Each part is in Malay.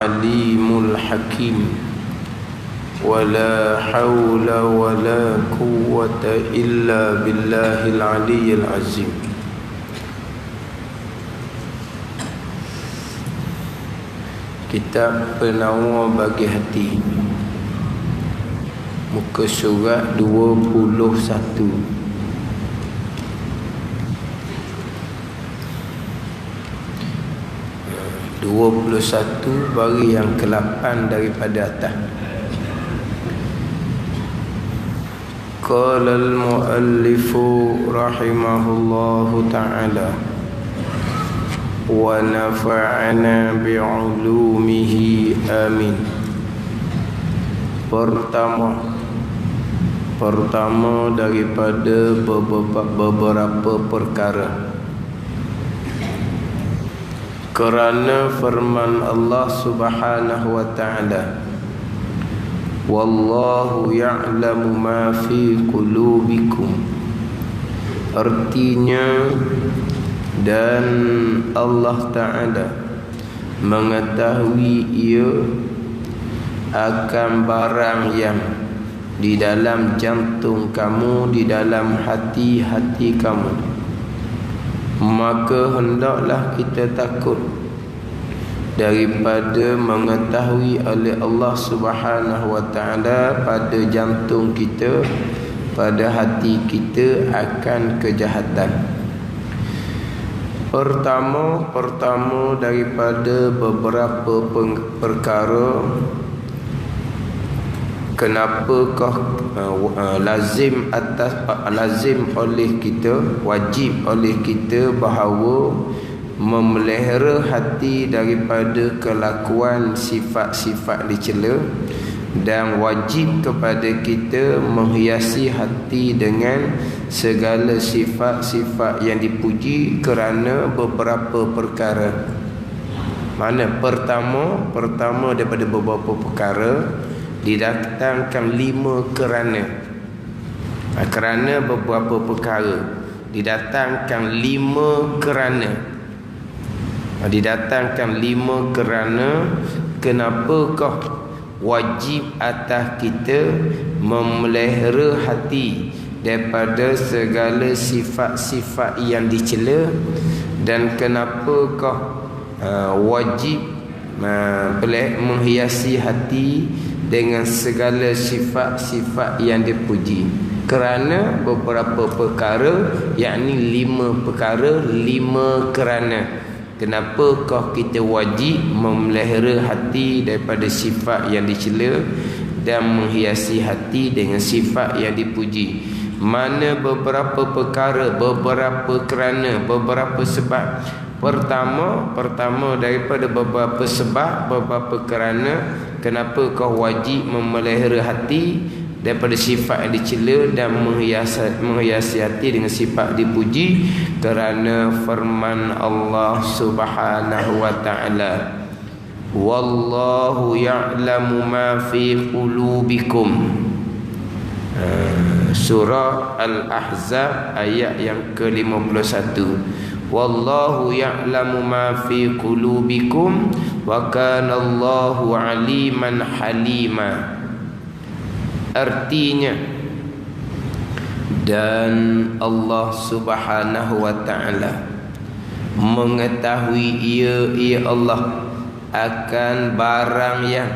alimul hakim. Wala hawla wala quwwata illa billahil aliyyil azim. Kitab Penawar Bagi Hati, muka surat 21. Bagi yang ke-8 daripada atas. Qala al-muallifu rahimahullahu ta'ala wa nafa'ana bi'ulumihi amin. Pertama daripada beberapa perkara, kerana firman Allah Subhanahu wa ta'ala, wallahu ya'lamu ma fi qulubikum. Artinya, dan Allah Ta'ala mengetahui ia akan barang yang di dalam jantung kamu, di dalam hati-hati kamu. Maka hendaklah kita takut daripada mengetahui oleh Allah Subhanahu wa ta'ala pada jantung kita, pada hati kita akan kejahatan. Pertama daripada beberapa perkara, kenapakah lazim oleh kita, wajib oleh kita bahawa memelihara hati daripada kelakuan sifat-sifat dicela, dan wajib kepada kita menghiasi hati dengan segala sifat-sifat yang dipuji kerana beberapa perkara. Mana pertama daripada beberapa perkara didatangkan 5 kerana. Kerana beberapa perkara didatangkan 5 kerana. Didatangkan 5 kerana. Kenapakah wajib atas kita memelihara hati daripada segala sifat-sifat yang dicela, dan kenapakah wajib menghiasi hati dengan segala sifat-sifat yang dipuji? Kerana beberapa perkara, yakni 5 perkara, 5 kerana. Kenapakah kita wajib memelihara hati daripada sifat yang dicela dan menghiasi hati dengan sifat yang dipuji? Mana beberapa perkara, beberapa kerana, beberapa sebab. Pertama daripada beberapa sebab, beberapa kerana, kenapakah wajib memelihara hati daripada sifat yang dicela dan menghiasi hati dengan sifat dipuji? Kerana firman Allah Subhanahu wa ta'ala, wallahu ya'lamu ma fi qulubikum. Surah Al-Ahzab ayat yang ke-51. Wallahu ya'lamu ma fi qulubikum wa kana Allahu aliman halima. Artinya, dan Allah Subhanahu wa ta'ala mengetahui ia Allah akan barang yang,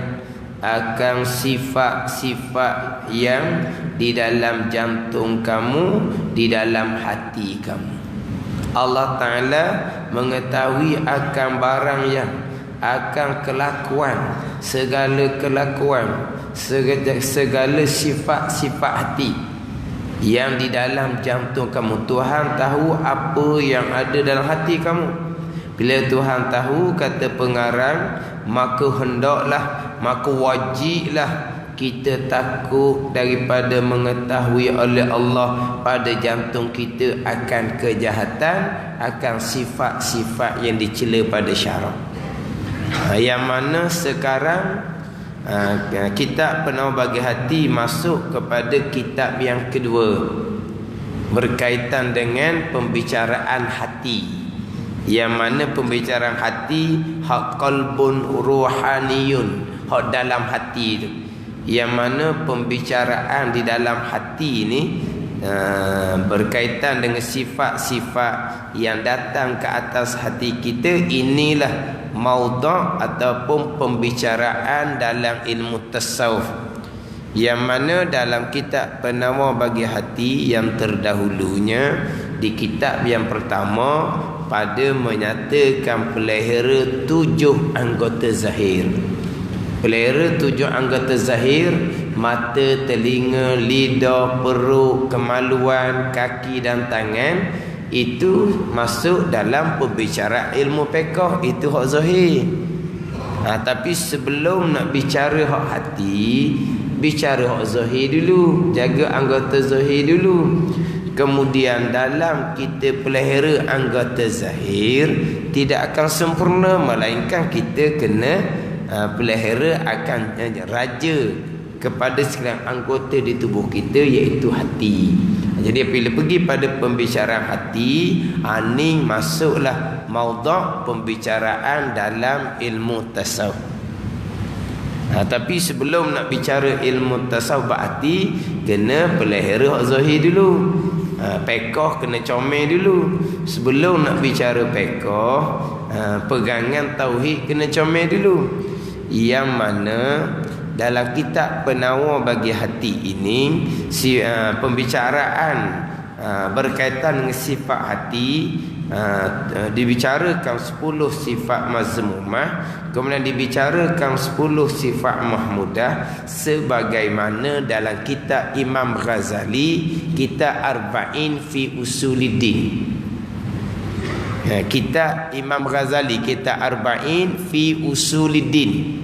akan sifat-sifat yang di dalam jantung kamu, di dalam hati kamu. Allah Ta'ala mengetahui akan barang yang, akan kelakuan, segala kelakuan, segala sifat-sifat hati yang di dalam jantung kamu. Tuhan tahu apa yang ada dalam hati kamu. Bila Tuhan tahu, kata pengarang, maka hendaklah, maka wajiblah kita takut daripada mengetahui oleh Allah pada jantung kita akan kejahatan, akan sifat-sifat yang dicela pada syarak. Yang mana sekarang kitab Penawar Bagi Hati masuk kepada kitab yang kedua, berkaitan dengan pembicaraan hati. Yang mana pembicaraan hati hak qalbun ruhaniyun, hak dalam hati tu. Yang mana pembicaraan di dalam hati ni berkaitan dengan sifat-sifat yang datang ke atas hati kita, inilah maudhu' ataupun pembicaraan dalam ilmu tasawuf, yang mana dalam kitab penawar bagi hati yang terdahulunya, di kitab yang pertama pada menyatakan pelihara 7 anggota zahir. Pelihara 7 anggota zahir: mata, telinga, lidah, perut, kemaluan, kaki dan tangan. Itu masuk dalam pembicaraan ilmu fiqh, itu hak zahir. Tapi sebelum nak bicara hak hati, bicara hak zahir dulu, jaga anggota zahir dulu. Kemudian dalam kita pelihara anggota zahir tidak akan sempurna, melainkan kita kena pelihara akan raja kepada sekalian anggota di tubuh kita, iaitu hati. Jadi bila pergi pada pembicaraan hati, ni masuklah maudhu' pembicaraan dalam ilmu tasawuf. Tapi sebelum nak bicara ilmu tasawuf hati, kena pelihara hak zahir dulu. Fiqh kena comel dulu. Sebelum nak bicara fiqh, pegangan tauhid kena comel dulu. Yang mana dalam kitab penawar bagi hati ini, pembicaraan berkaitan dengan sifat hati, dibicarakan 10 sifat mazmumah, kemudian dibicarakan 10 sifat mahmudah, sebagaimana dalam kitab Imam Ghazali, kitab Arba'in fi Usuluddin. Kitab Imam Ghazali, kitab Arba'in fi Usuluddin,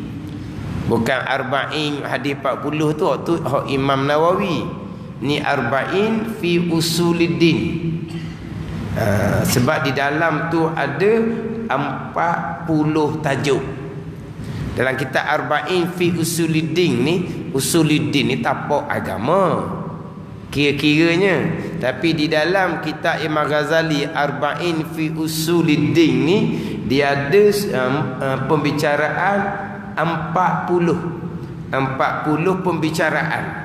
bukan Arba'in hadis 40 tu Imam Nawawi. Ni Arba'in fi Usuluddin. Sebab di dalam tu ada 40 tajuk. Dalam kitab Arba'in fi Usuluddin ni tapak agama kira-kiranya. Tapi di dalam kitab Imam Ghazali Arba'in fi Usuluddin ni, dia ada pembicaraan 40 pembicaraan.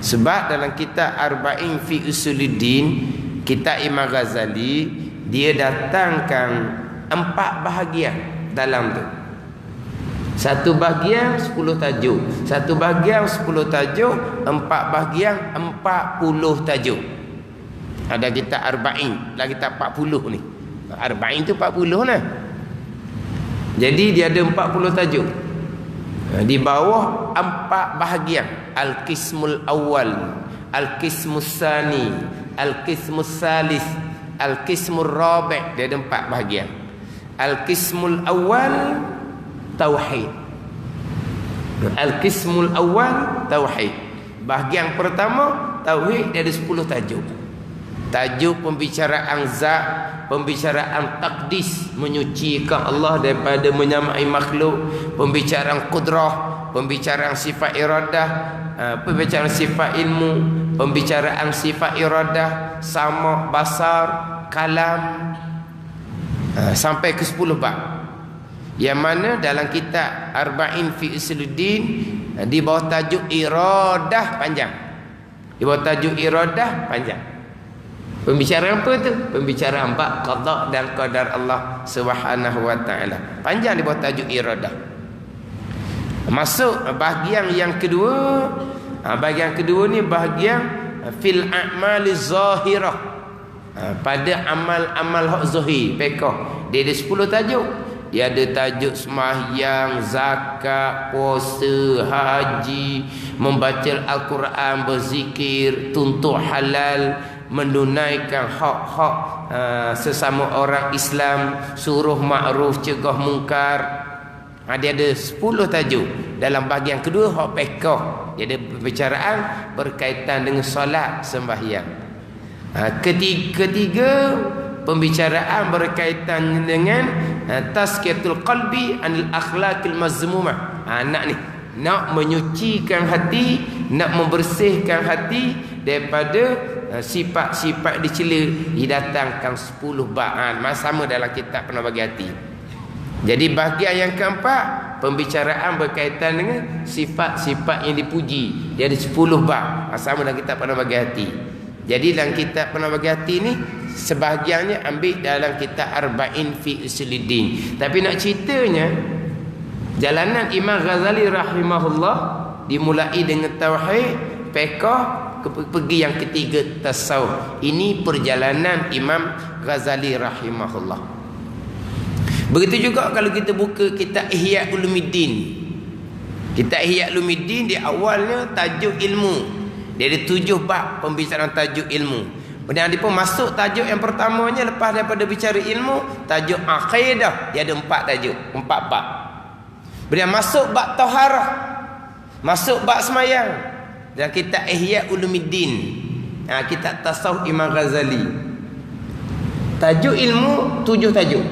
Sebab dalam kitab Arba'in fi Usuluddin, kitab Imam Ghazali, dia datangkan 4 bahagian dalam tu. Satu bahagian 10 tajuk, satu bahagian 10 tajuk, 4 bahagian 40 tajuk. Ada kitab Arba'in, lah kitab 40 ni. Arba'in tu 40 lah. Jadi dia ada 40 tajuk. Di bawah 4 bahagian: Al-Qismul Awal, Al-Qismus Sani, Al-Qismus Salis, Al-Qismul Rabi'. Dia ada 4 bahagian. Al-Qismul Awal Tauhid. Al-Qismul Awal Tauhid. Bahagian pertama Tauhid, dia ada 10 tajuk. Tajuk pembicaraan zat, pembicaraan takdis, menyucikan Allah daripada menyamai makhluk, pembicaraan qudrah, pembicaraan sifat iradah, pembicaraan sifat ilmu, pembicaraan sifat iradah, sama, basar, kalam, sampai ke 10 bab. Yang mana dalam kitab Arba'in fi Usuluddin, di bawah tajuk iradah panjang. Di bawah tajuk iradah panjang. Pembicaraan apa tu? Pembicaraan bab qada dan qadar Allah Subhanahu wa taala. Panjang di bawah tajuk iradah. Masuk bahagian yang kedua. Bahagian kedua ni bahagian fil a'mali zahirah. Pada amal-amal hak zahir, fiqh. Dia ada 10 tajuk. Dia ada tajuk sembahyang, zakat, puasa, haji, membaca Al-Quran, berzikir, tuntut halal, menunaikan hak-hak sesama orang Islam, suruh makruf, cegah mungkar. Dia ada 10 tajuk. Dalam bahagian kedua hak fiqh, dia ada perbicaraan berkaitan dengan solat, sembahyang. Ketiga pembicaraan berkaitan dengan tazkiyatul qalbi anil akhlaqil mazmumah. Nak menyucikan hati, nak membersihkan hati daripada sifat-sifat dicela, didatangkan 10 bab. Sama dalam kitab Pena Bagi Hati. Jadi bahagian yang keempat, pembicaraan berkaitan dengan sifat-sifat yang dipuji. Dia ada 10 bab. Sama dalam kitab Pena Bagi Hati. Jadi dalam kitab Pena Bagi Hati ni sebahagiannya ambil dalam kitab Arba'in fi Usuluddin. Tapi nak ceritanya, jalanan Imam Ghazali rahimahullah dimulai dengan tauhid, fiqh, pergi yang ketiga tasawuf. Ini perjalanan Imam Ghazali rahimahullah. Begitu juga kalau kita buka kitab Ihya Ulumuddin. Kitab Ihya Ulumuddin di awalnya tajuk ilmu. Dia ada 7 bab pembicaraan tajuk ilmu. Kemudian dia pun masuk tajuk yang pertamanya lepas daripada bicara ilmu, tajuk akidah. Dia ada 4 tajuk, 4 bab. Kemudian masuk bab taharah, masuk bab semayang. Dan kitab Ihya Ulumuddin, kitab tasawuf Imam Ghazali. Tajuk ilmu 7 tajuk.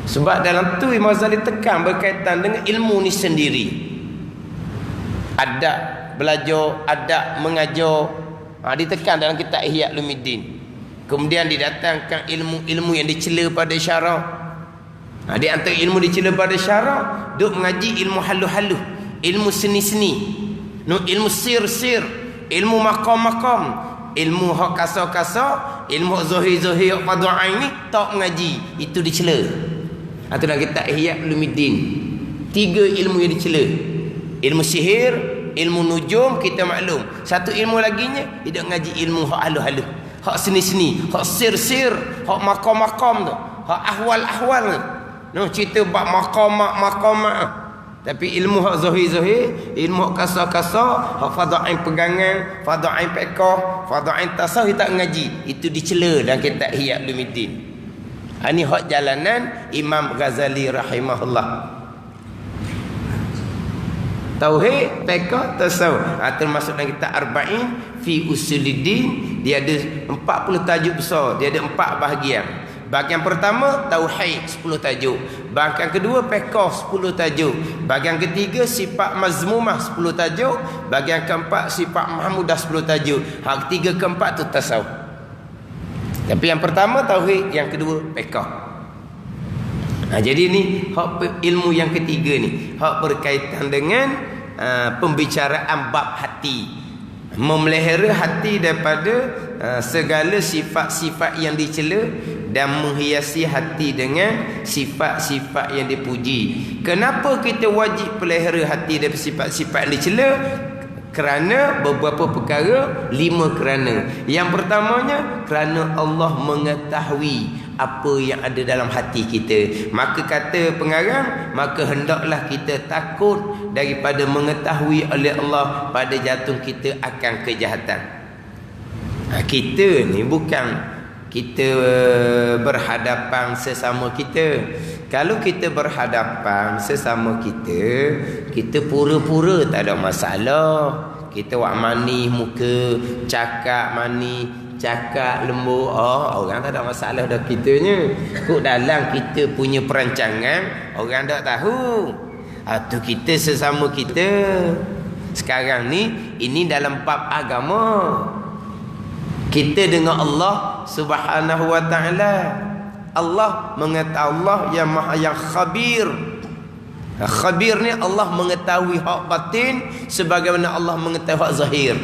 Sebab dalam tu Imam Ghazali tekan berkaitan dengan ilmu ni sendiri. Adab belajar, adab mengajar, ditekan dalam kitab Ihya Ulumuddin. Kemudian didatangkan ilmu-ilmu yang dicela pada syarak. Di antara ilmu dicela pada syarak, duk mengaji ilmu halu-halu, ilmu seni-seni, ilmu sir-sir, ilmu makam-makam, ilmu hak kasar-kasar, ilmu hak zahir-zahir, hak fardhu ain ni tak mengaji, itu dicela. Itu dalam kitab Ihya Ulumuddin. 3 ilmu yang dicela. Ilmu sihir, ilmu nujum, kita maklum. Satu ilmu laginya, dia ngaji ilmu hak halu-halu, hak seni-seni, hak sir-sir, hak makam-makam tu, hak ahwal-ahwal tu. Cerita bab makam. Tapi ilmu hak zahir-zahir, ilmu hak kasar-kasar, hak fardhu ain pegangan, fardhu ain fiqh, fardhu ain tasawuf, dia tak ngaji. Itu dicela dalam kitab Ihya Ulumuddin. Ini hak jalanan Imam Ghazali rahimahullah. Tauhid, fiqh, tasawuf. Termasuk dalam kitab Arba'in fi Usuluddin, dia ada 40 tajuk besar. Dia ada 4 bahagian. Bahagian pertama tauhid 10 tajuk. Bahagian kedua fiqh 10 tajuk. Bahagian ketiga sifat mazmumah 10 tajuk. Bahagian keempat sifat mahmudah 10 tajuk. Hak ketiga keempat tu tasawuf. Tapi yang pertama tauhid, yang kedua fiqh. Jadi ni hak ilmu yang ketiga ni, hak berkaitan dengan pembicaraan bab hati, memelihara hati daripada segala sifat-sifat yang dicela dan menghiasi hati dengan sifat-sifat yang dipuji. Kenapa kita wajib pelihara hati daripada sifat-sifat yang dicela? Kerana beberapa perkara, 5 kerana. Yang pertamanya, kerana Allah mengetahui apa yang ada dalam hati kita. Maka kata pengarang, maka hendaklah kita takut daripada mengetahui oleh Allah pada jantung kita akan kejahatan. Kita ni bukan kita berhadapan sesama kita. Kalau kita berhadapan sesama kita pura-pura tak ada masalah. Kita buat manis muka, cakap manis, cakap lembut, orang tak ada masalah dah kitanya. Kok dalam kita punya perancangan, orang tak tahu. Tu kita sesama kita. Sekarang ni, ini dalam bab agama. Kita dengan Allah Subhanahu wa ta'ala. Allah mengetahui, Allah yang maha yang khabir. Khabir ni Allah mengetahui hak batin sebagaimana Allah mengetahui hak zahir.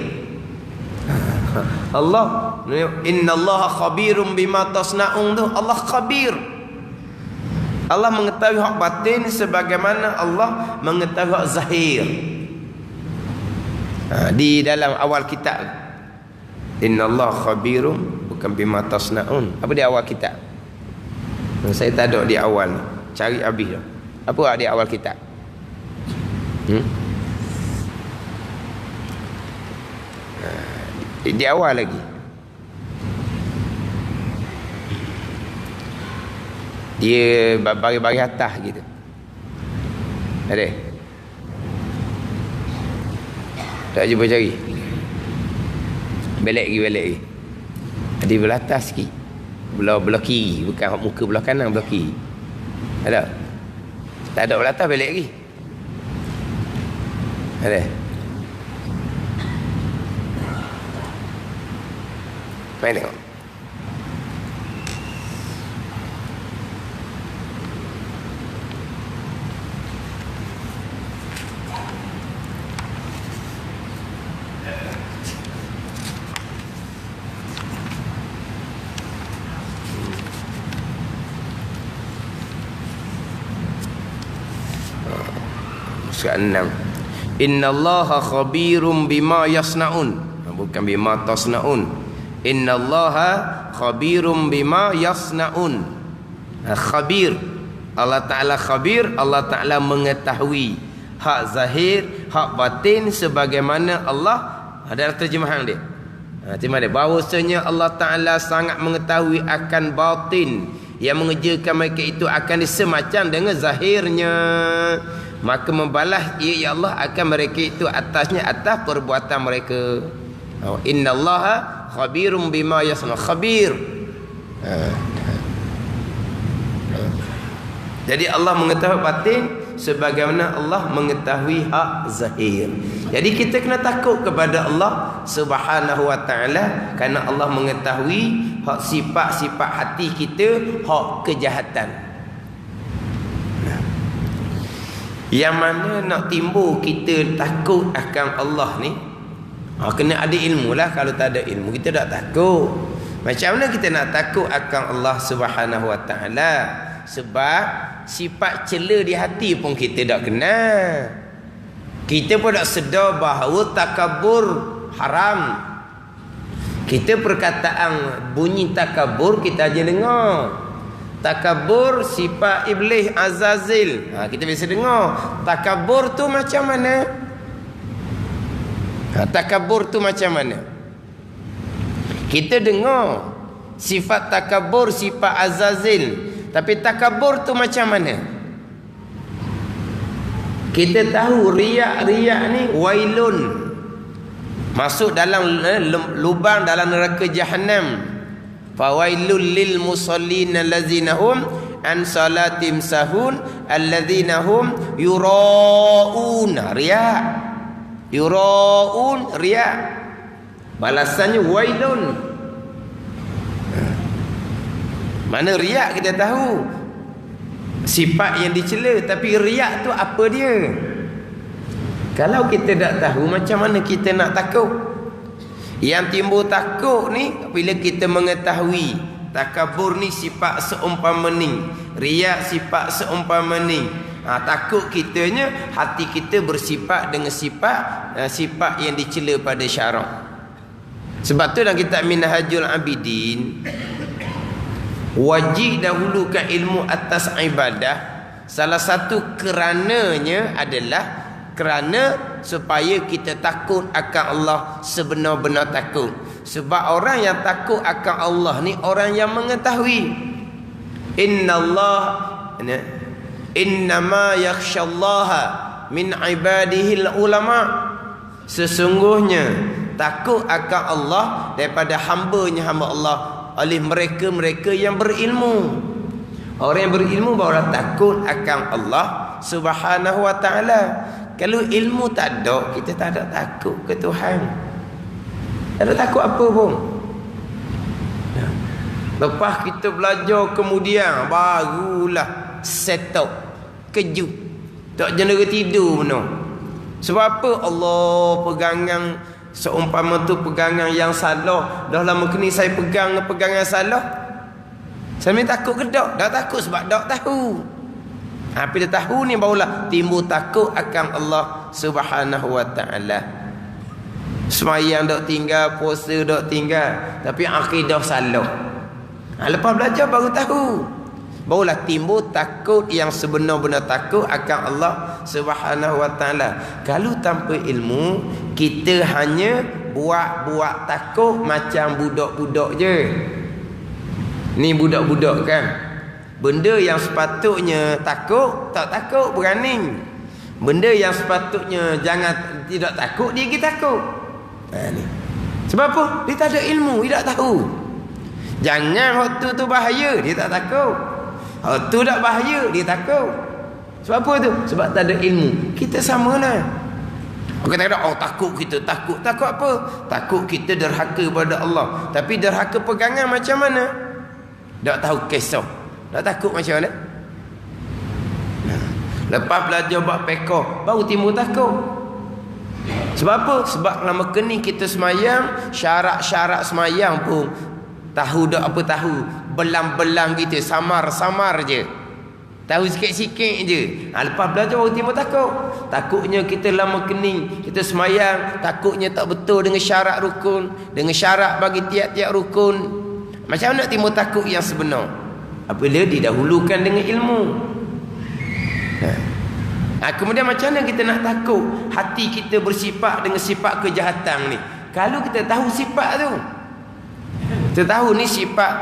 Allah, innallaha khabirum bima tasna'un tu, Allah khabir. Allah mengetahui hak batin sebagaimana Allah mengetahui hak zahir. Di dalam awal kitab, innallaha khabirum bukan bima tasna'un. Apa di awal kitab? Saya tak ada di awal, cari habis dah. Apa di awal kitab? Di awal lagi. Dia bagi atas gitu. Ada? Tak jumpa cari. Belak lagi. Di belah atas sikit. Belah kiri, bukan muka belah kanan, belah kiri. Ada? Tak ada belah atas, belak lagi. Ada? Mari tengok. Surat 6. Innallaha khabirum bima yasnaun. Bukan bima tasnaun. Innallaha khabirum bima yasnaun. Khabir. Allah Ta'ala khabir. Allah Ta'ala mengetahui hak zahir, hak batin sebagaimana Allah. Ada terjemahan dia. Terjemahan dia. Bahawasanya Allah Ta'ala sangat mengetahui akan batin yang mengerjakan mereka itu akan semacam dengan zahirnya. Maka membalas ia ya Allah akan mereka itu atasnya atas perbuatan mereka. Innallaha khabirum bima yasna. Khabir. Jadi Allah mengetahui batin sebagaimana Allah mengetahui hak zahir. Jadi kita kena takut kepada Allah Subhanahu wa taala kerana Allah mengetahui hak sifat-sifat hati kita, hak kejahatan. Yang mana nak timbul kita takut akan Allah ni, kena ada ilmu lah. Kalau tak ada ilmu kita tak takut. Macam mana kita nak takut akan Allah Subhanahu wa taala? Sebab sifat cela di hati pun kita tak kenal. Kita pun tak sedar bahawa takabur haram. Kita perkataan bunyi takabur kita aja dengar. Takabur sifat iblis Azazil. Kita biasa dengar. Takabur tu macam mana? Takabur tu macam mana? Kita dengar sifat takabur sifat Azazil. Tapi takabur tu macam mana? Kita tahu riak-riak ni wailun. Masuk dalam lubang dalam neraka Jahannam. Fawailul lil musallin allazina hum an salatim sahun allazina hum yuraun. Riak. Yuraun riak. Balasannya wailun. Mana riak kita tahu sifat yang dicela, tapi riak tu apa dia? Kalau kita tak tahu, macam mana kita nak takut? Yang timbul takut ni bila kita mengetahui takabur ni sifat seumpama ni, riak sifat seumpama ni. Takut kitanya hati kita bersifat dengan sifat yang dicela pada syarak. Sebab tu dalam kitab Minhajul Abidin, wajib dahulukan ilmu atas ibadah. Salah satu kerananya adalah kerana supaya kita takut akan Allah sebenar-benar takut. Sebab orang yang takut akan Allah ni orang yang mengetahui. Innama yakhshallaha min ibadihil ulama. Sesungguhnya takut akan Allah daripada hamba Allah oleh mereka-mereka yang berilmu. Orang yang berilmu baru takut akan Allah Subhanahu wa taala. Kalau ilmu tak ada, kita tak ada takut ke Tuhan. Tak ada takut apa pun. Lepas kita belajar kemudian barulah settle, kejut. Tak jendera tidur benar. Sebab apa? Allah pegangan seumpama tu pegangan yang salah. Dah lama kini saya pegang pegangan salah. Saya ni takut ke tak? Tak takut sebab tak tahu. Bila tahu ni barulah timbul takut akan Allah Subhanahu wa taala. Sembahyang tak tinggal, puasa tak tinggal, tapi akidah salah. Lepas belajar baru tahu. Barulah timbul takut yang sebenar-benar takut akan Allah Subhanahu wa taala. Kalau tanpa ilmu, kita hanya buat-buat takut macam budak-budak je. Ni budak-budak kan. Benda yang sepatutnya takut, tak takut, berani. Benda yang sepatutnya jangan tidak takut, dia pergi takut. Ni. Sebab apa? Dia tak ada ilmu, dia tak tahu. Jangan waktu tu bahaya, dia tak takut. Waktu tak bahaya, dia takut. Sebab apa tu? Sebab tak ada ilmu. Kita samalah. Kata-kata, oh takut kita, takut. Takut apa? Takut kita derhaka pada Allah. Tapi derhaka pegangan macam mana? Tak tahu kisah. Tak takut macam mana? Lepas belajar bab pekoh, baru timbul takut. Sebab apa? Sebab lama kini kita semayang, syarat-syarat semayang pun tahu tak apa tahu. Belang-belang kita, samar-samar je. Tahu sikit-sikit je. Lepas belajar baru timbul takut. Takutnya kita lama kening, kita semayang, takutnya tak betul dengan syarat rukun, dengan syarat bagi tiap-tiap rukun. Macam mana timbul takut yang sebenar? Apabila didahulukan dengan ilmu. Kemudian macam mana kita nak takut hati kita bersifat dengan sifat kejahatan ni? Kalau kita tahu sifat tu, kita tahu ni sifat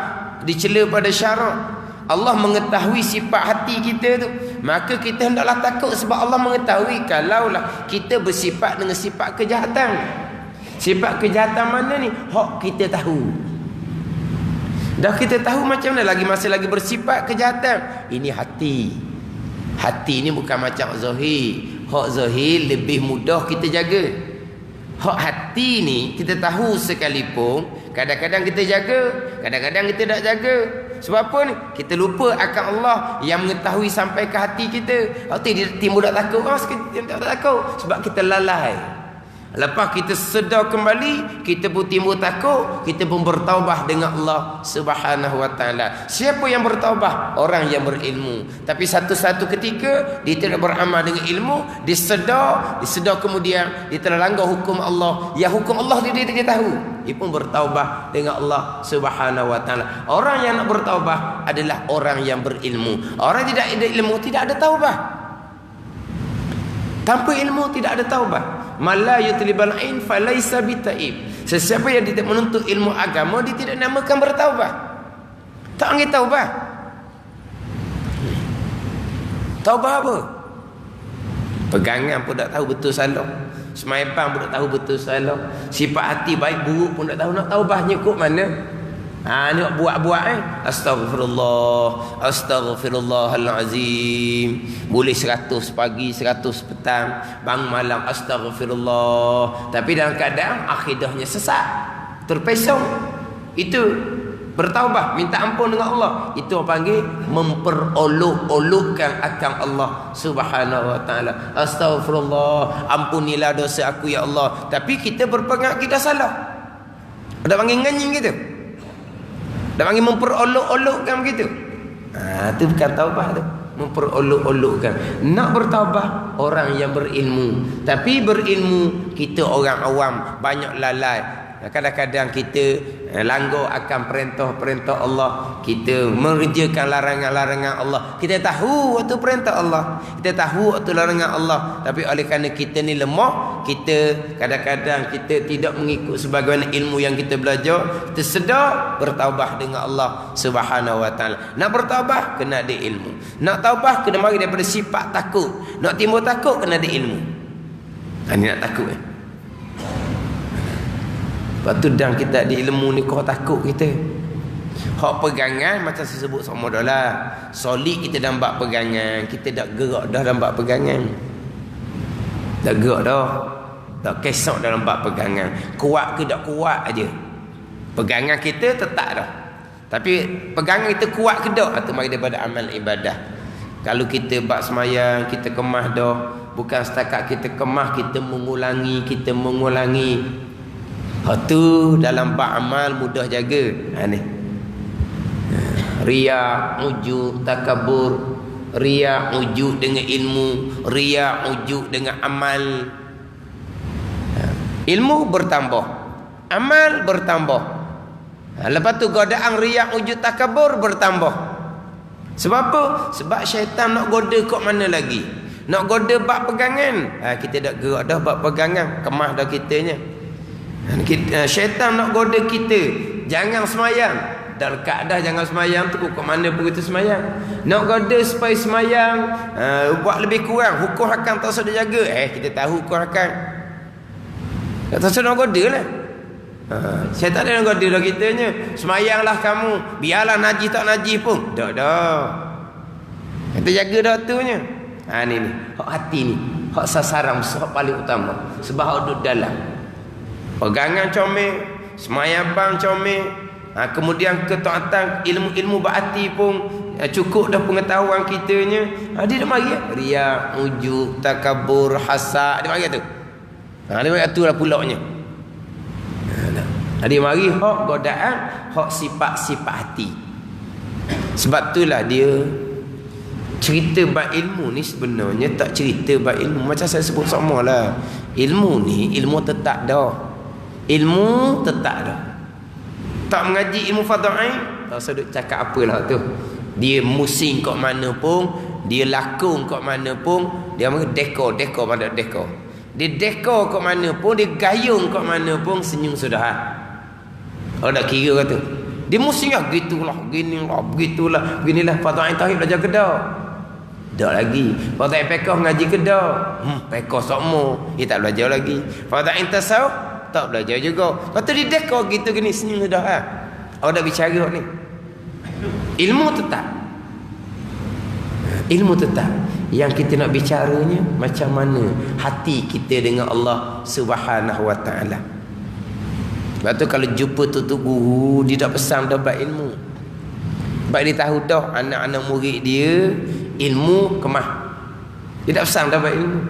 dicela pada syarak, Allah mengetahui sifat hati kita tu, maka kita hendaklah takut sebab Allah mengetahui kalaulah kita bersifat dengan sifat kejahatan. Sifat kejahatan mana ni? Hak kita tahu. Dah kita tahu macam mana lagi masih lagi bersifat kejahatan. Ini hati. Hati ni bukan macam zahir. Hak zahir lebih mudah kita jaga. Hak hati ni kita tahu sekalipun kadang-kadang kita jaga, kadang-kadang kita tak jaga. Sebab apa ni? Kita lupa akan Allah yang mengetahui sampai ke hati kita. Hati dia timbul tak takut. Tak takut sebab kita lalai. Lepas kita sedar kembali, kita pun timbul takut, kita pun bertaubah dengan Allah Subhanahu wa taala. Siapa yang bertaubah? Orang yang berilmu. Tapi satu-satu ketika dia tidak beramal dengan ilmu, dia sedar kemudian dia telah langgar hukum Allah. Yang hukum Allah dia tahu. Dia pun bertaubah dengan Allah Subhanahu wa taala. Orang yang nak bertaubah adalah orang yang berilmu. Orang tidak ada ilmu tidak ada taubah. Tanpa ilmu tidak ada taubah. Mala yutlibal ain falaisa bitaib. Sesiapa yang tidak menuntut ilmu agama, dia tidak namakan bertaubah. Tak panggil taubah. Taubah apa? Pegangan pun tak tahu betul salah. Semaibang pun tak tahu betul salah. Sifat hati baik buruk pun tak tahu. Nak taubahnya kok mana? Ni buat-buat Astaghfirullahalazim. Boleh 100 pagi, 100 petang, bangun malam astaghfirullah. Tapi dalam keadaan akidahnya sesat, terpesong. Itu bertaubah, minta ampun dengan Allah. Itu orang panggil memperolok-olokkan akan Allah Subhanahu wa taala. Astaghfirullah, ampunilah dosa aku ya Allah. Tapi kita berpegang kita salah. Ada panggil nganying gitu. Dah panggil memperolok-olokkan begitu. Itu bukan taubah tu. Memperolok-olokkan. Nak bertaubah orang yang berilmu. Tapi berilmu kita orang awam, banyak lalai. Kadang-kadang kita langgar akan perintah-perintah Allah. Kita mengerjakan larangan-larangan Allah. Kita tahu waktu perintah Allah, kita tahu waktu larangan Allah. Tapi oleh kerana kita ni lemah, kita kadang-kadang kita tidak mengikut sebagaimana ilmu yang kita belajar. Kita sedar bertaubah dengan Allah Subhanahu wa taala. Nak bertaubah kena ada ilmu. Nak taubah kena mari daripada sifat takut. Nak timbul takut kena ada ilmu. Ini nak takut Lepas tu dan kita di ilmu ni kau takut kita. Hak pegangan macam saya sebut sama dah lah. Solid kita dalam bab pegangan. Kita dah gerak dah dalam bab pegangan. Dah gerak dah. Tak kesok dalam bab pegangan. Kuat ke tak kuat aja. Pegangan kita tetap dah. Tapi pegangan kita kuat ke tak? Itu mari daripada amal ibadah. Kalau kita bab semayang, kita kemah dah. Bukan setakat kita kemah, kita mengulangi. Tu dalam bab amal mudah jaga. Ni. Riya, ujub, takabur. Riya, ujub dengan ilmu. Riya, ujub dengan amal. Ilmu bertambah, amal bertambah. Lepas tu godaan riya, ujub, takabur bertambah. Sebab apa? Sebab syaitan nak goda kok mana lagi? Nak goda bab pegangan. Kita dah gerak dah bab pegangan. Kemah dah kitanya. Syaitan nak goda kita jangan semayang. Dalam keadaan jangan semayang tu kok mana pun kita semayang. Nak goda supaya semayang, buat lebih kurang. Hukum hakam tak usah dia jaga. Kita tahu hukum hakam. Tak usah nak goda lah. Syaitan dia nak goda lah kitanya. Semayanglah kamu, biarlah najis tak najis pun. Dah. Kita jaga dah tunya. Ni hak hati ni. hak sasaran besar paling utama sebab hak duduk dalam pegangan comel, semayang bang comel, kemudian ketaatan ilmu-ilmu berarti pun cukup dah pengetahuan kitanya. Dia dah mari riya, ujub, takabur, hasad, dia mari tu. Dia mari tu lah pulaknya. Dia mari hak godaan, hak sifat-sifat hati. Sebab itulah dia cerita bab ilmu ni sebenarnya tak cerita bab ilmu macam saya sebut samalah. Ilmu ni ilmu tetap dah. Ilmu tetap dah. Tak mengaji ilmu fardhain, tak usah duk cakap apalah tu. Dia musing kat mana pun, dia lakon kat mana pun, dia dekor pada dekor. Dia dekor kat mana pun, dia gayung kat mana pun, senyum sudah. Oh dah kira kata. Dia musing lah gitulah, ginilah, begitulah, beginilah fardhain tauhid belajar kedah. Tak lagi. Fardhain fiqh ngaji kedah. Fiqh sokmo, dia tak belajar lagi. Fardhain tasawuf tak belajar juga. Kata dia dekor gitu gini senyum sudah. Awak dah bicara ni. Ilmu tetap. Ilmu tetap. Yang kita nak bicaranya macam mana hati kita dengan Allah Subhanahu wa taala. Sebab tu kalau jumpa tutup guru, dia dah pesan dah bab ilmu. Sebab dia tahu dah anak-anak murid dia ilmu kemah. Dia dah pesan dah bab ilmu.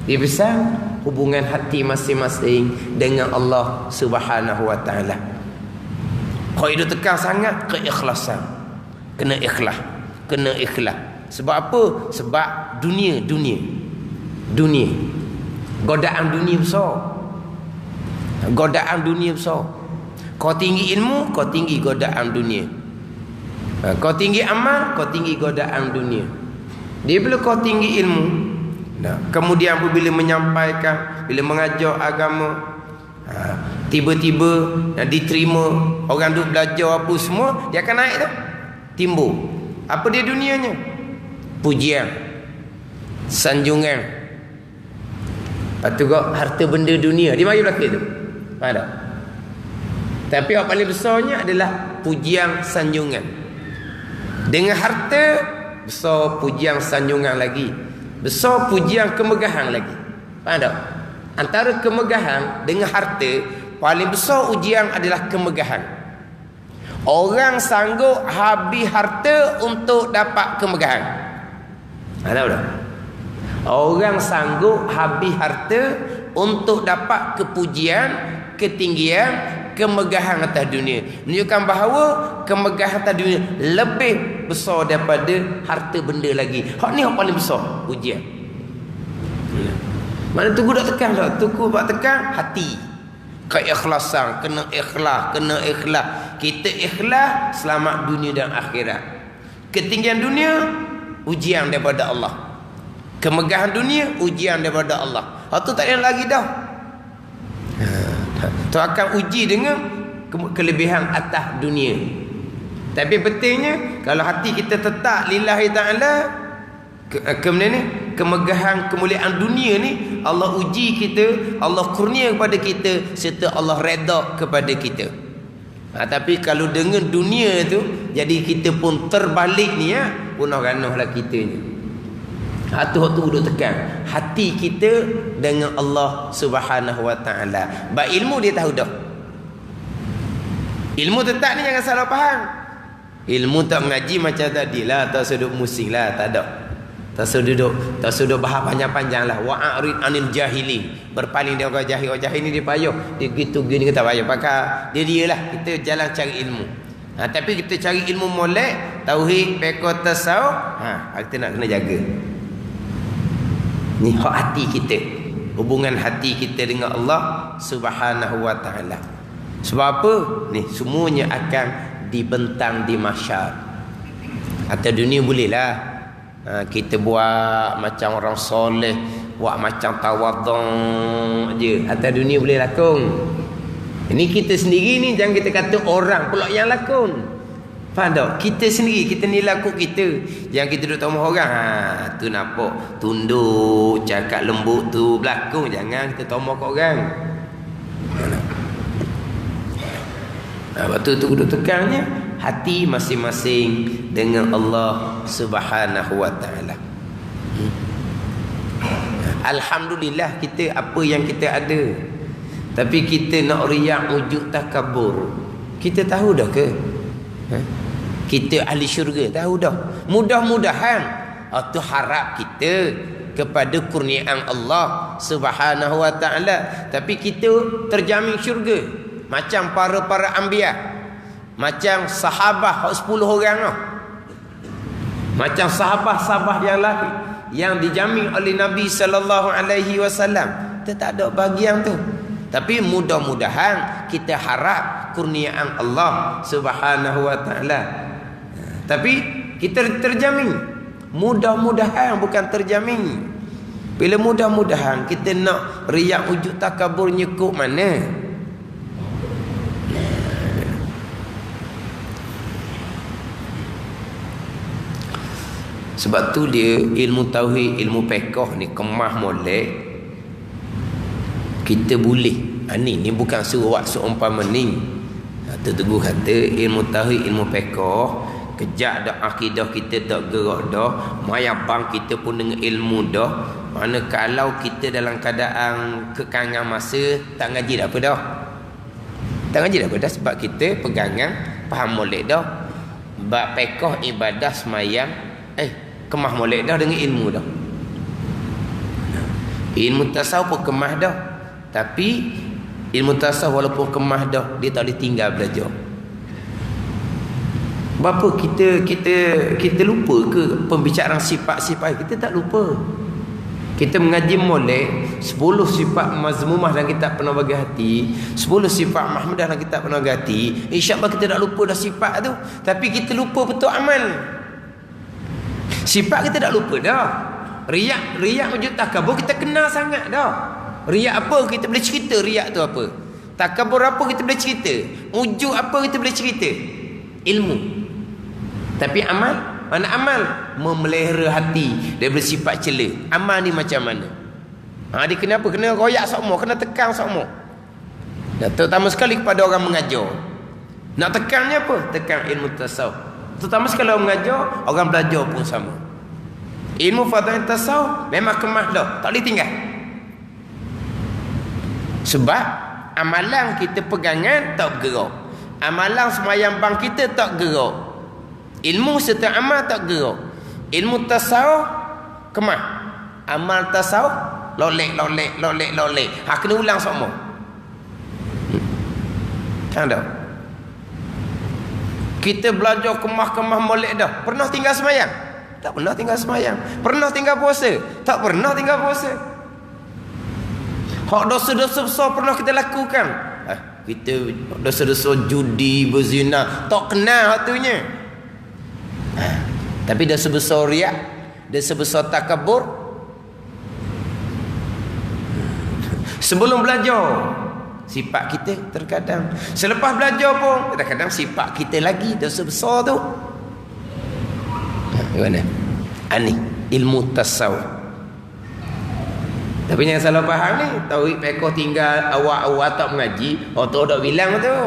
Dia pesan hubungan hati masing-masing dengan Allah Subhanahu wa taala. Kalau dia tekan sangat keikhlasan. Kena ikhlas. Kena ikhlas. Sebab apa? Sebab dunia. Godaan dunia besar. Godaan dunia besar. Kau tinggi ilmu, kau tinggi godaan dunia. Kau tinggi amal, kau tinggi godaan dunia. Dia bila kau tinggi ilmu, kemudian apabila menyampaikan, bila mengajar agama, tiba-tiba diterima, orang duk belajar apa semua, dia akan naik tu. Timbul. Apa dia dunianya? Pujian, sanjungan. Lepas tu kau harta benda dunia, dia mari belakang tu. Faham tak? Tapi yang paling besarnya adalah pujian sanjungan. Dengan harta besar pujian sanjungan lagi. Besar pujian kemegahan lagi. Faham tak? Antara kemegahan dengan harta, paling besar ujian adalah kemegahan. Orang sanggup habis harta untuk dapat kemegahan. Tahu tak? Orang sanggup habis harta untuk dapat kepujian, ketinggian, kemegahan atas dunia. Menunjukkan bahawa kemegahan atas dunia lebih besar daripada harta benda lagi. Hak ni yang paling besar ujian. Mana tunggu dak tekan tak? Tunggu buat tekan hati. Keikhlasan, kena ikhlas. Kita ikhlas selamat dunia dan akhirat. Ketinggian dunia ujian daripada Allah. Kemegahan dunia ujian daripada Allah. Hak tu tak ada lagi dah. Tu akan uji dengan kelebihan atas dunia. Tapi pentingnya kalau hati kita tetap lillahi ta'ala, kemegahan kemuliaan dunia ni Allah uji kita, Allah kurnia kepada kita, serta Allah redha kepada kita. Tapi kalau dengan dunia tu jadi kita pun terbalik ni punah ganahlah kita ni. Tu duduk tekan hati kita dengan Allah Subhanahu wa taala. Ba ilmu dia tahu dah. Ilmu tetap ni jangan salah faham. Ilmu tak mengaji macam tadilah, tak sudut musing lah, tak ada. Tak sudut bahas panjang-panjang lah. Wa'arid anil jahilin. Berpaling dia orang jahil. Orang jahil ni dia payah. Dia gitu gini kita payah pakai. Dia lah. Kita jalan cari ilmu. Tapi kita cari ilmu molek, tauhid, fiqh, tasawuf, kita nak kena jaga. Ni hak hati kita. Hubungan hati kita dengan Allah Subhanahu wa taala. Sebab apa? Ni semuanya akan dibentang di mahsyar. Atas dunia bolehlah kita buat macam orang soleh, buat macam tawadhu je. Atas dunia boleh lakon. Ini kita sendiri ni, jangan kita kata orang pula yang lakon. Faham tak? Kita sendiri, kita ni laku kita. Yang kita duduk tahu orang, tu nampak tunduk, cakap lembut tu berlakon. Jangan kita tahu kat orang. Waktu tu duduk tekannya hati masing-masing dengan Allah Subhanahu wa taala. Alhamdulillah kita apa yang kita ada. Tapi kita nak riak, wujud, takabur. Kita tahu dah ke? Kita ahli syurga, tahu dah. Mudah-mudahan itu harap kita kepada kurniaan Allah Subhanahu wa taala. Tapi kita terjamin syurga macam para anbiya, macam sahabat 10 orang lah. Macam sahabat-sahabat yang lain yang dijamin oleh Nabi sallallahu alaihi wasallam. Kita tak ada bahagian tu. Tapi mudah-mudahan kita harap kurniaan Allah Subhanahu wa taala. Tapi kita terjamin. Mudah-mudahan bukan terjamin. Bila mudah-mudahan kita nak riak, wujud, takabur nyekup mana? Sebab tu dia ilmu tauhid, ilmu fiqh ni kemah molek. Kita boleh. Ni bukan surat seumpama ni. Teguh kata ilmu tauhid, ilmu fiqh, kejak dah akidah kita tak gerak dah, mayabang kita pun dengan ilmu dah. Mana kalau kita dalam keadaan kekangan masa, tak ngaji dah apa dah. Tak ngaji dah apa dah sebab kita pegangan faham molek dah. Bab fiqh ibadah semayang kemah molek dah dengan ilmu dah. Ilmu tasawuf pun kemah dah. Tapi ilmu tasawuf walaupun kemah dah, dia tak boleh tinggal belajar. Berapa kita lupa ke pembicaraan sifat-sifat? Kita tak lupa. Kita mengaji molek 10 sifat mazmumah dalam kitab Penuh Bagi Hati, 10 sifat mahmudah dalam kitab Penuh Bagi Hati. InsyaAllah kita tak lupa dah sifat tu. Tapi kita lupa betul amal. Sifat kita tak lupa dah. Riak wujud takabur kita kenal sangat dah. Riak apa kita boleh cerita, riak tu apa. Takabur apa kita boleh cerita. Wujud apa kita boleh cerita. Ilmu. Tapi amal, mana amal? Memelihara hati daripada sifat cela. Amal ni macam mana? Dia kenapa? Kena royak sokmo, kena tekan sokmo. Dan terutama sekali kepada orang mengajar. Nak tekannya apa? Tekan ilmu tasawuf. Terutama sekali orang mengajar, orang belajar pun sama. Ilmu fadhil tasawuf memang kemah dah, tak boleh tinggal. Sebab amalan kita pegangan tak bergerak. Amalan semayang bang kita tak gerak. Ilmu serta amal tak gerak. Ilmu tasawuf kemah. Amal tasawuf lolek. Kena ulang semua. Ada. Kita belajar kemah molek dah. Pernah tinggal semayang? Tak pernah tinggal semayang. Pernah tinggal puasa? Tak pernah tinggal puasa. Hak dosa-dosa besar pernah kita lakukan. Kita dosa-dosa judi, berzina, tak kenal hatunya. Tapi dah sebesar riak, dah sebesar takabur. Sebelum belajar sifat kita terkadang, selepas belajar pun kadang-kadang sifat kita lagi dah sebesar tu. Gimana? Ani ilmu tasawuf. Tapi jangan salah faham ni, tauhid fiqh tinggal awal-awal tak mengaji, tu dak bilang tu.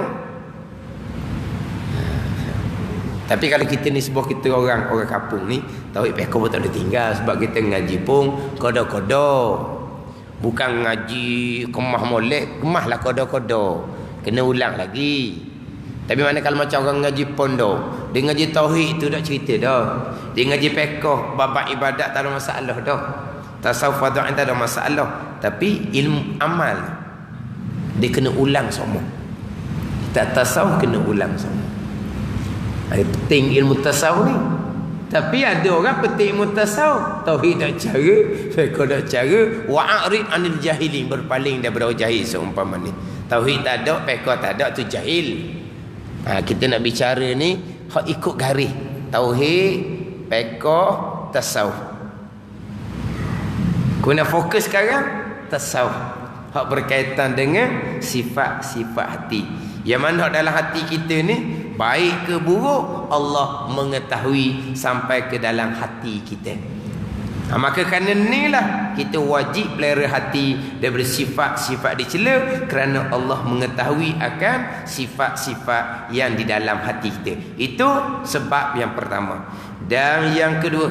Tapi kalau kita ni sebab kita orang kampung ni, tauhid fiqh pun tak boleh tinggal sebab kita ngaji pun kodo-kodo. Bukan ngaji kemah molek, kemahlah kodo-kodo. Kena ulang lagi. Tapi mana kalau macam orang ngaji pondok, dia ngaji tauhid tu dak cerita dah. Dia ngaji fiqh bab ibadat tak ada masalah dah. Tasawuf fadha'in tak ada masalah. Tapi ilmu amal dia kena ulang semua. Tak tasawuf kena ulang semua. Penting ilmu tasawuf ni. Tapi ada orang penting ilmu tasawuf, tauhid dak cara, fiqh dak cara, wa'rid anil jahilin, berpaling daripada jahil seumpama ni. Tauhid tak ada, fiqh tak ada, tu jahil. Kita nak bicara ni hak ikut garis. Tauhid, fiqh, tasawuf. Kena fokus sekarang tasawuf. Hak berkaitan dengan sifat-sifat hati. Yang mana dalam hati kita ni baik ke buruk, Allah mengetahui sampai ke dalam hati kita. Maka kerana inilah kita wajib pelihara hati daripada sifat-sifat dicela, kerana Allah mengetahui akan sifat-sifat yang di dalam hati kita. Itu sebab yang pertama. Dan yang kedua,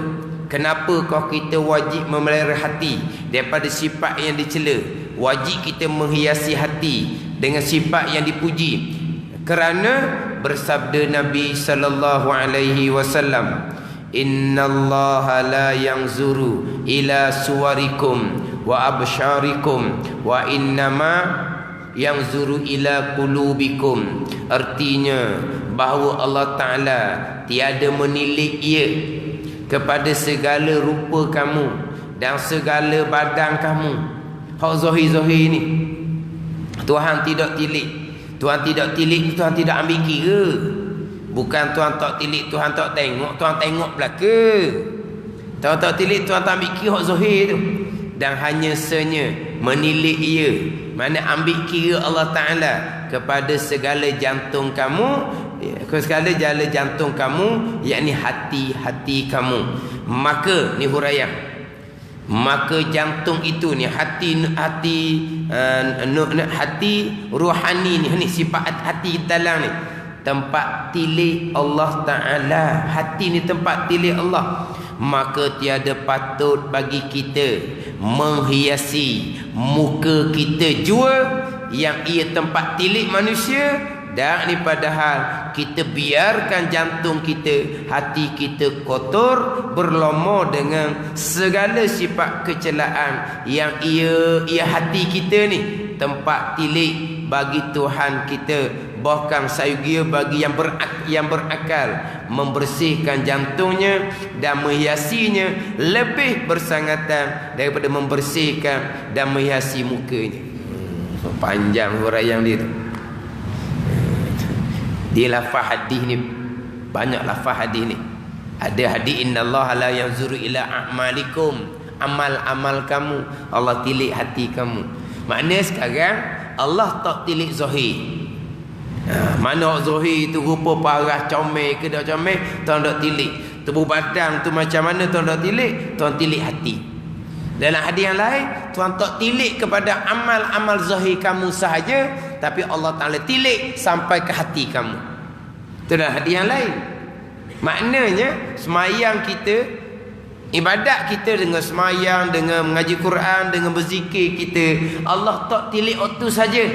Kenapa kau kita wajib memelihara hati daripada sifat yang dicela? Wajib kita menghiasi hati dengan sifat yang dipuji. Kerana bersabda Nabi sallallahu alaihi wasallam, innallaha la yanzuru ila suwarikum wa absyarikum wa innama yanzuru ila qulubikum. Artinya bahawa Allah Ta'ala tiada menilik ia kepada segala rupa kamu dan segala badan kamu. Hak zahir-zahir ni Tuhan tidak tilik. Tuhan tidak tilik, Tuhan tidak ambil kira. Bukan Tuhan tak tilik, Tuhan tak tengok, Tuhan tengok belaka. Tuhan tak tilik, Tuhan tak ambil kira hak zahir tu. Dan hanya senya menilik ia, mana ambil kira Allah Ta'ala kepada segala jantung kamu, segala jala jantung kamu, yakni hati-hati kamu. Maka ni huraian, maka jantung itu ni hati rohani ni sifat hati dalam ni tempat tilik Allah Ta'ala. Hati ni tempat tilik Allah. Maka tiada patut bagi kita menghiasi muka kita jua yang ia tempat tilik manusia. Dan ni padahal kita biarkan jantung kita, hati kita kotor, berlumur dengan segala sifat kecelaan yang ia hati kita ni tempat tilik bagi Tuhan kita. Bahkan sayugia bagi yang berakal membersihkan jantungnya dan menghiasinya lebih bersangatan daripada membersihkan dan menghiasi mukanya. Panjang huraian dia tu. Dia lafaz hadis ni, banyak lafaz hadis ni. Ada hadis innallaha la yanzuru ila a'malikum, amal-amal kamu Allah tilik hati kamu. Maknanya sekarang Allah tak tilik zahir. Mana zahir tu rupa parah comel ke tak comel, Tuhan tak tilik. Tubuh badan tu macam mana Tuhan tak tilik, Tuhan tilik hati. Dalam hadis yang lain, Tuhan tak tilik kepada amal-amal zahir kamu sahaja, tapi Allah Ta'ala tilik sampai ke hati kamu. Itu dalam hadis yang lain. Maknanya semayang kita, ibadat kita dengan semayang, dengan mengaji Quran, dengan berzikir kita, Allah tak tilik waktu saja,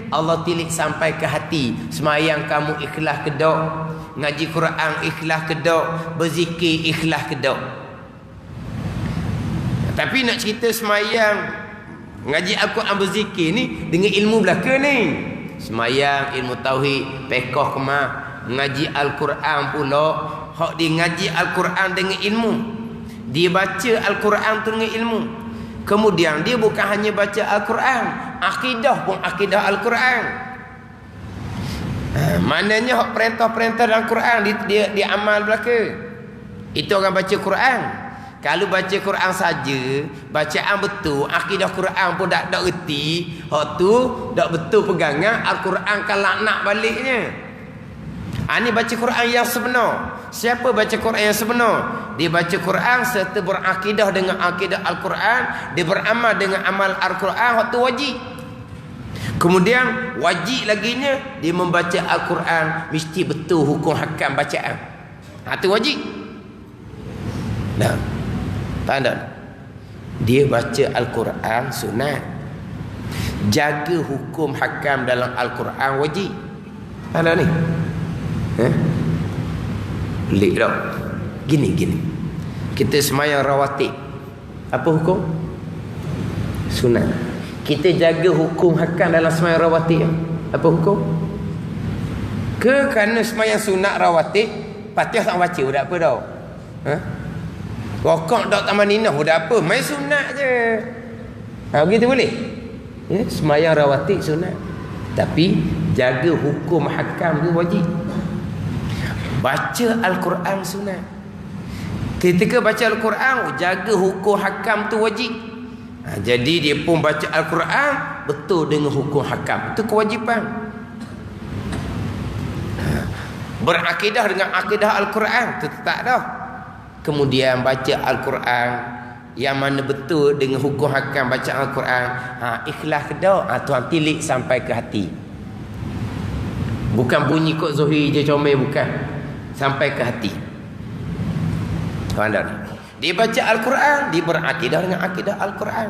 Allah tilik sampai ke hati. Semayang kamu ikhlas ke tak, ngaji Quran ikhlas ke tak, berzikir ikhlas ke tak. Tapi nak cerita semayang, ngaji Al-Quran, berzikir ni dengan ilmu belaka ni. Semayang, ilmu tauhid, pekoh kemah, ngaji Al-Quran pula. Hak dia ngaji Al-Quran dengan ilmu, dia baca Al-Quran tu dengan ilmu. Kemudian dia bukan hanya baca Al-Quran, akidah pun akidah Al-Quran. Maknanya hak perintah-perintah dalam Quran dia amal belaka. Itu orang baca Quran. Kalau baca Quran saja, bacaan betul, akidah Quran pun tak reti, hak tu tak betul pegangan, Al-Quran kan laknat baliknya. Ini baca Quran yang sebenar. Siapa baca Quran yang sebenar? Dia baca Quran serta berakidah dengan akidah Al-Quran, dia beramal dengan amal Al-Quran, hak tu wajib. Kemudian wajib laginya dia membaca Al-Quran mesti betul hukum hakam bacaan. Tu wajib. Nah, tanda dia baca Al-Quran sunat, jaga hukum hakam dalam Al-Quran wajib. Tanda ni pelik tak? Gini kita semayang rawatib, apa hukum? Sunat. Kita jaga hukum hakam dalam semayang rawatib, apa hukum? Ke kerana semayang sunat rawatib Fatihah tak baca, dah apa tau? Rokok tak taman ninah, dah apa? Main sunat je. Begitu boleh? Semayang rawatib sunat, tapi jaga hukum hakam tu wajib. Baca Al-Quran sunat. Ketika baca Al-Quran, jaga hukum hakam tu wajib. Jadi dia pun baca Al-Quran betul dengan hukum hakam. Itu kewajipan. Berakidah dengan akidah Al-Quran itu tak dah. Kemudian baca Al-Quran yang mana betul dengan hukum hakam baca Al-Quran, ikhlas ke tak? Tuhan tilik sampai ke hati. Bukan bunyi kot zahir je comel, bukan. Sampai ke hati. Faham tak? Dia baca Al-Quran, dia berakidah dengan akidah Al-Quran.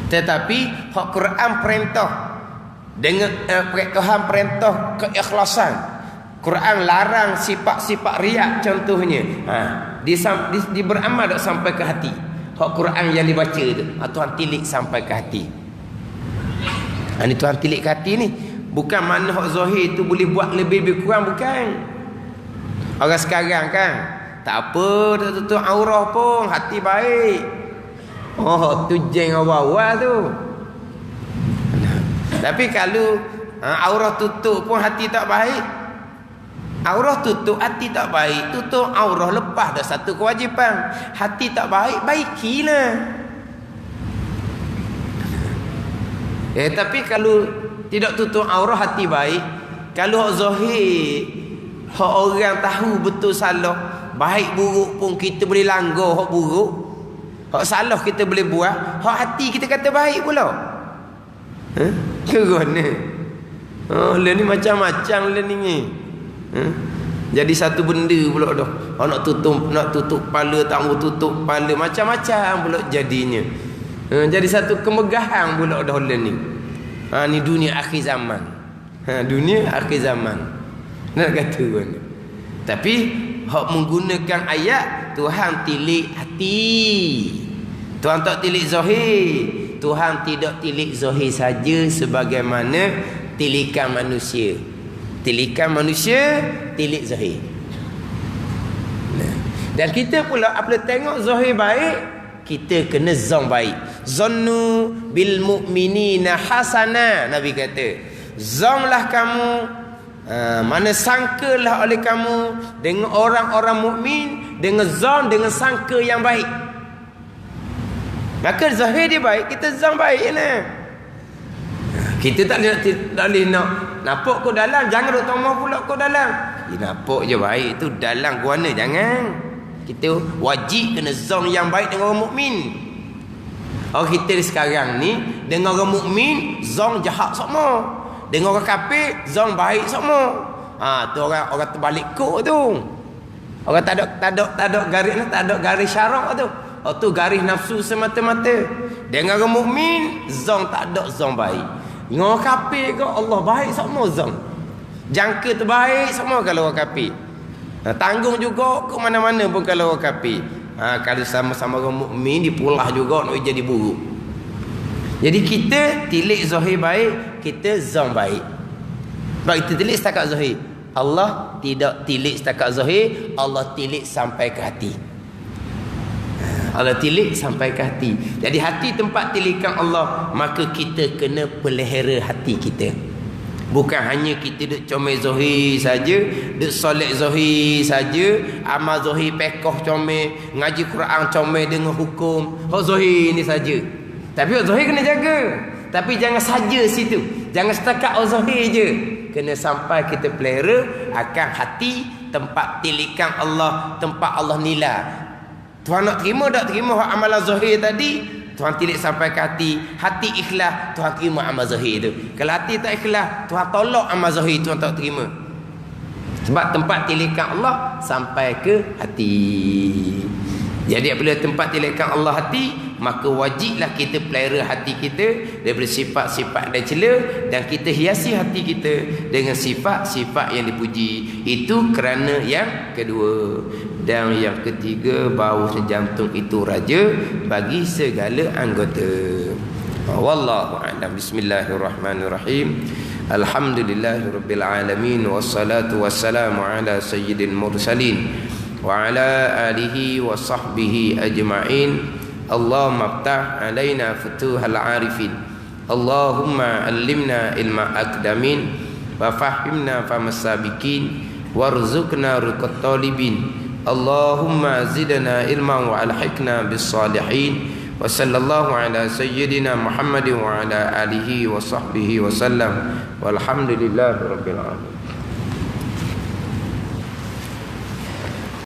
Tetapi hak Quran perintah dengan Tuhan perintah keikhlasan. Quran larang sifat-sifat riak contohnya. Dia beramal tak sampai ke hati. Hak Quran yang dibaca tu, Tuhan tilik sampai ke hati. Ini Tuhan tilik ke hati ni. Bukan mana hak zahir tu boleh buat lebih kurang, bukan. Orang sekarang kan, tak apa, tak tutup aurah pun, hati baik. Oh, tu jeng awal-awal tu. Tapi kalau aurah tutup pun hati tak baik. Aurah tutup, hati tak baik. Tutup aurah, lepas dah satu kewajipan. Hati tak baik, baikilah. Tapi kalau tidak tutup aurah, hati baik. Kalau hak zahir, hak orang tahu betul salah, baik buruk pun kita boleh langgar hak buruk. Hak salah kita boleh buat, hak hati kita kata baik pula. Kerana lah ni macam-macam lah ni. Jadi satu benda pula dah. Nak tutup kepala, tak mau tutup kepala, macam-macam pula jadinya. Jadi satu kemegahan pula dah lah ni. Ni dunia akhir zaman. Dunia akhir zaman. Nak kata kan. Tapi hak menggunakan ayat, Tuhan tilik hati. Tuhan tak tilik zahir. Tuhan tidak tilik zahir saja sebagaimana tilikan manusia. Tilikan manusia, tilik zahir. Dan kita pula apabila tengok zahir baik, kita kena zon baik. Zannu bil mu'minina hasana, Nabi kata. Zonlah kamu, mana sangkalah oleh kamu dengan orang-orang mukmin dengan zon, dengan sangka yang baik. Maka zahir dia baik, kita zon baik lah. Kita tak boleh nak nampak kau dalam, jangan duk tomah pula kau dalam. Nampak je baik tu dalam guana, jangan. Kita wajib kena zon yang baik dengan orang mukmin. Orang kita sekarang ni dengan orang mukmin zon jahat semua. Dengan orang kafir zon baik semua. Tu orang terbalik kok tu. Orang tak ada garis, tak ada garis syarak tu. Tu garis nafsu semata-mata. Dengan orang mukmin zon tak ada zon baik. Dengan orang kafir ke Allah baik semua zon. Jangka terbaik semua kalau orang kafir. Tanggung juga ke mana-mana pun kalau orang kafir. Kalau sama-sama orang mukmin dipulah juga nak jadi buruk. Jadi kita tilik zahir baik, kita zon baik. Sebab kita tilik setakat zahir. Allah tidak tilik setakat zahir, Allah tilik sampai ke hati. Allah tilik sampai ke hati. Jadi hati tempat tilikan Allah, maka kita kena pelihara hati kita. Bukan hanya kita duk comel zahir saja, duk solat zahir saja, amal zahir pekoh comel, ngaji Quran comel dengan hukum. Hak zahir ni saja. Tapi zahir kena jaga. Tapi jangan saja situ. Jangan setakat zahir je. Kena sampai kita pelihara akan hati tempat tilikan Allah, tempat Allah nilai. Tuhan nak terima tak terima amalan zahir tadi, Tuhan tilik sampai ke hati. Hati ikhlas, Tuhan terima amal zahir tu. Kalau hati tak ikhlas, Tuhan tolak amal zahir, Tuhan tak terima. Sebab tempat tilikan Allah sampai ke hati. Jadi apabila tempat tilikan Allah hati, maka wajiblah kita pelihara hati kita daripada sifat-sifat dan cela, dan kita hiasi hati kita dengan sifat-sifat yang dipuji. Itu kerana yang kedua. Dan yang ketiga, bau sejantung itu raja bagi segala anggota. Wallahu a'lam. Bismillahirrahmanirrahim. Alhamdulillahirabbil alamin, wassalatu wassalamu ala sayyidil mursalin wa ala alihi wa sahbihi ajma'in. Allahumma aftah alaina futuhal arifin. Allahumma allimna ilma aqdamin wa fahimna famas sabiqin warzuqna ruqat talibin. Allahumma zidna ilman wa alhiqna bis salihin. Wa sallallahu ala sayyidina Muhammadin wa ala alihi wa sahbihi wa sallam. Walhamdulillahi rabbil alamin.